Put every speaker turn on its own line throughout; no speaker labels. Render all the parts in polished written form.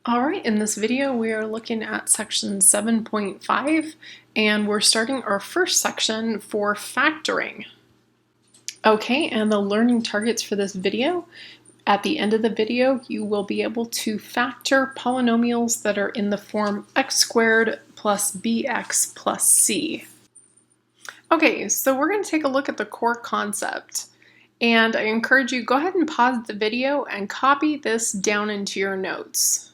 All right, in this video we are looking at section 7.5 and we're starting our first section for factoring. Okay, and the learning targets for this video. At the end of the video you will be able to factor polynomials that are in the form x squared plus bx plus c. Okay, so we're going to take a look at the core concept. And I encourage you, go ahead and pause the video and copy this down into your notes.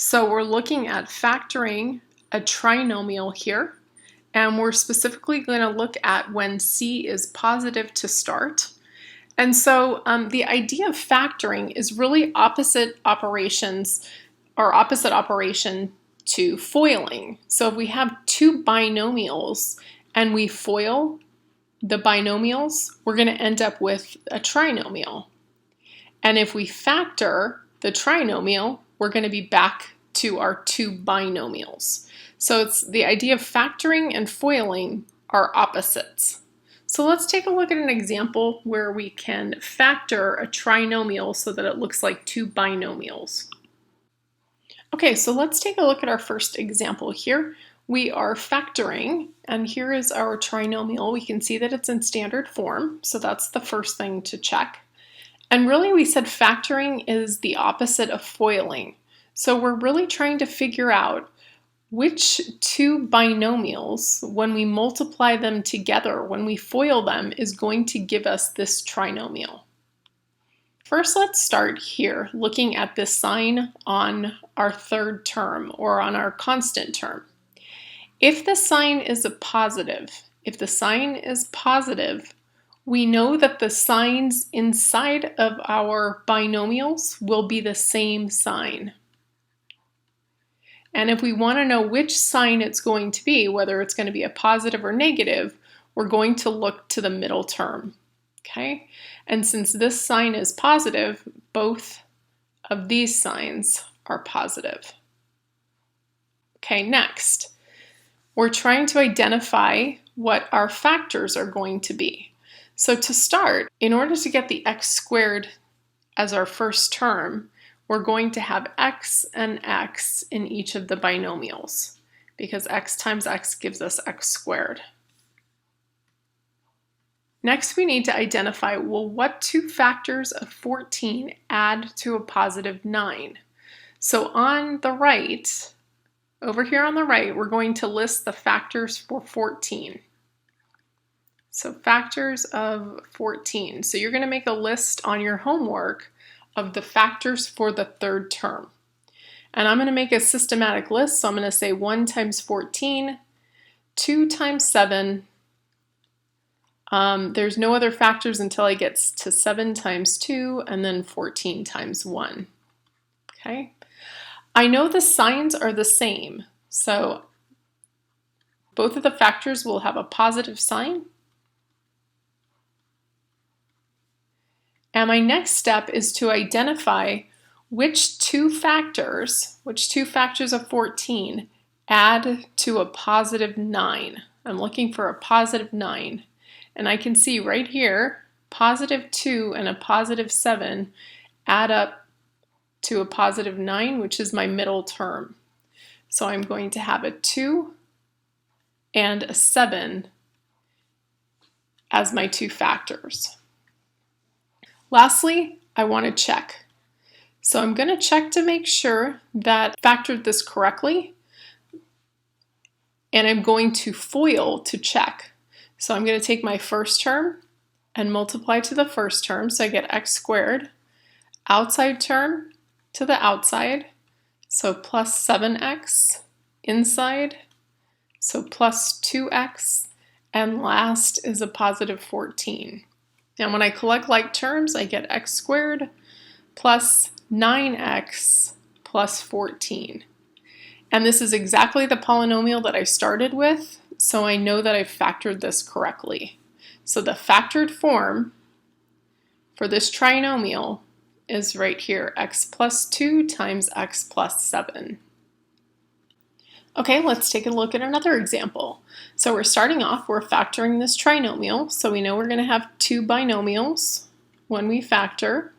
So we're looking at factoring a trinomial here, and we're specifically going to look at when c is positive to start. And so the idea of factoring is really opposite operations, or opposite operation to foiling. So if we have two binomials and we FOIL the binomials, we're going to end up with a trinomial. And if we factor the trinomial, we're going to be back to our two binomials. So it's the idea of factoring and foiling are opposites. So let's take a look at an example where we can factor a trinomial so that it looks like two binomials. Okay, so let's take a look at our first example here. We are factoring, and here is our trinomial. We can see that it's in standard form, so that's the first thing to check. And really we said factoring is the opposite of foiling. So we're really trying to figure out which two binomials, when we multiply them together, when we FOIL them, is going to give us this trinomial. First, let's start here looking at this sign on our third term, or on our constant term. If the sign is a positive, we know that the signs inside of our binomials will be the same sign. And if we want to know which sign it's going to be, whether it's going to be a positive or negative, we're going to look to the middle term. Okay? And since this sign is positive, both of these signs are positive. Okay, next, we're trying to identify what our factors are going to be. So to start, in order to get the x squared as our first term, we're going to have x and x in each of the binomials, because x times x gives us x squared. Next, we need to identify, well, what two factors of 14 add to a positive 9? So on the right, over here on the right, we're going to list the factors for 14. So factors of 14. So you're going to make a list on your homework of the factors for the third term. And I'm going to make a systematic list. So I'm going to say 1 times 14, 2 times 7. There's no other factors until I get to 7 times 2, and then 14 times 1. Okay. I know the signs are the same. So both of the factors will have a positive sign. And my next step is to identify which two factors of 14 add to a positive 9. I'm looking for a positive 9. And I can see right here, positive 2 and a positive 7 add up to a positive 9, which is my middle term. So I'm going to have a 2 and a 7 as my two factors. Lastly, I want to check. So I'm going to check to make sure that I factored this correctly, and I'm going to FOIL to check. So I'm going to take my first term and multiply to the first term, so I get x squared. Outside term to the outside, so plus 7x. Inside, so plus 2x. And last is a positive 14. And when I collect like terms, I get x squared plus 9x plus 14. And this is exactly the polynomial that I started with, so I know that I've factored this correctly. So the factored form for this trinomial is right here, x plus 2 times x plus 7. Okay, let's take a look at another example. So we're starting off, we're factoring this trinomial, so we know we're going to have two binomials when we factor.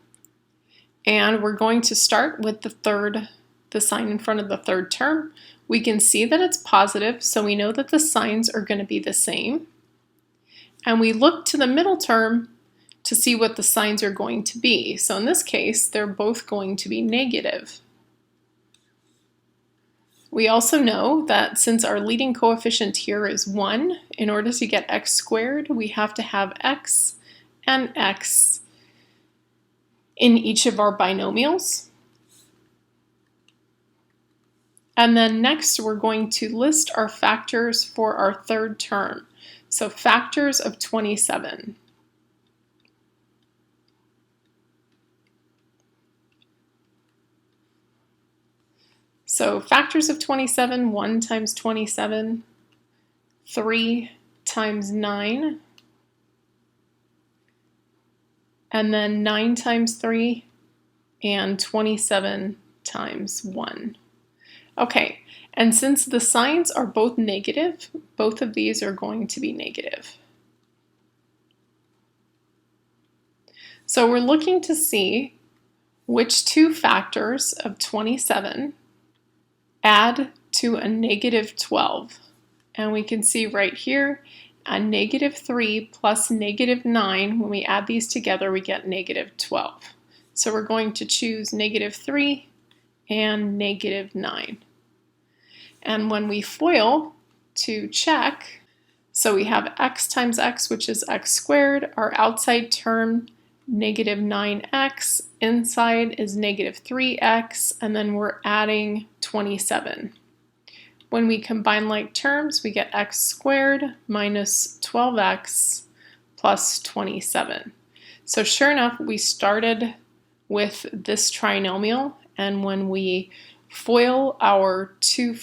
And we're going to start with the sign in front of the third term. We can see that it's positive, so we know that the signs are going to be the same. And we look to the middle term to see what the signs are going to be. So in this case, they're both going to be negative. We also know that since our leading coefficient here is 1, in order to get x squared, we have to have x and x in each of our binomials. And then next, we're going to list our factors for our third term. So factors of 27. So factors of 27, 1 times 27, 3 times 9, and then 9 times 3, and 27 times 1. Okay, and since the signs are both negative, both of these are going to be negative. So we're looking to see which two factors of 27 add to a negative 12. And we can see right here, a negative 3 plus negative 9, when we add these together, we get negative 12. So we're going to choose negative 3 and negative 9. And when we FOIL to check, so we have x times x, which is x squared, our outside term, negative 9x, inside is negative 3x, and then we're adding 27. When we combine like terms, we get x squared minus 12x plus 27. So sure enough, we started with this trinomial, and when we FOIL our two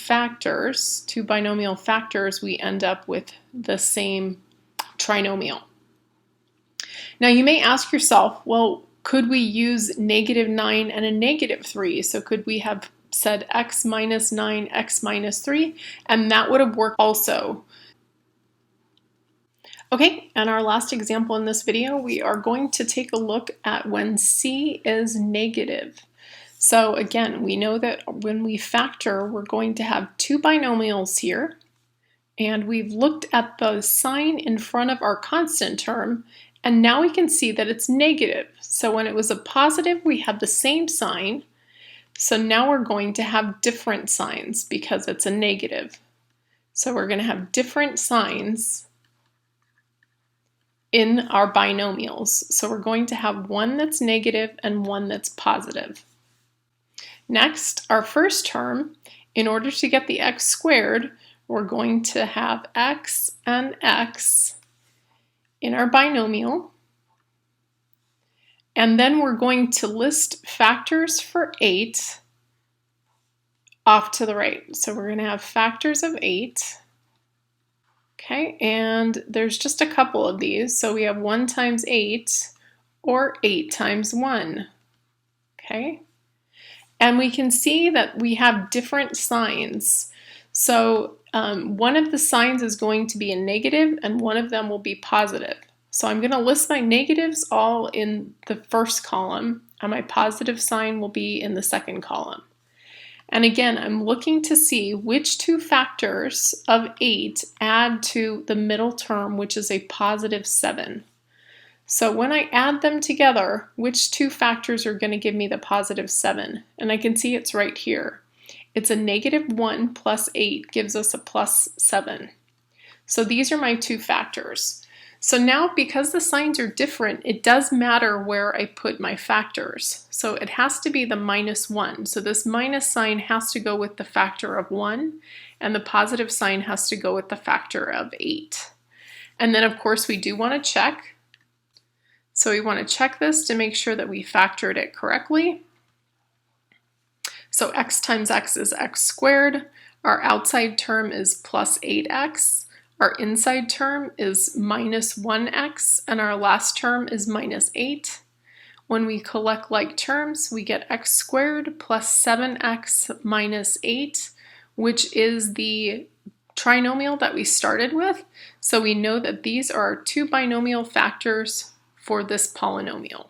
binomial factors, we end up with the same trinomial. Now you may ask yourself, well, could we use negative 9 and a negative 3? So could we have said x minus 9, x minus 3? And that would have worked also. Okay, and our last example in this video, we are going to take a look at when c is negative. So again, we know that when we factor, we're going to have two binomials here, and we've looked at the sign in front of our constant term, and now we can see that it's negative. So when it was a positive, we had the same sign. So now we're going to have different signs because it's a negative. So we're going to have different signs in our binomials. So we're going to have one that's negative and one that's positive. Next, our first term, in order to get the x squared, we're going to have x and x in our binomial. And then we're going to list factors for 8 off to the right. So we're going to have factors of 8. Okay, and there's just a couple of these. So we have 1 times 8 or 8 times 1. Okay. And we can see that we have different signs. So one of the signs is going to be a negative and one of them will be positive. So I'm going to list my negatives all in the first column and my positive sign will be in the second column. And again, I'm looking to see which two factors of 8 add to the middle term, which is a positive 7. So when I add them together, which two factors are going to give me the positive 7? And I can see it's right here. It's a negative 1 plus 8 gives us a plus 7. So these are my two factors. So now, because the signs are different, it does matter where I put my factors. So it has to be the minus 1. So this minus sign has to go with the factor of 1, and the positive sign has to go with the factor of 8. And then, of course, we do want to check. So we want to check this to make sure that we factored it correctly. So x times x is x squared. Our outside term is plus 8x. Our inside term is minus 1x. And our last term is minus 8. When we collect like terms, we get x squared plus 7x minus 8, which is the trinomial that we started with. So we know that these are our two binomial factors for this polynomial.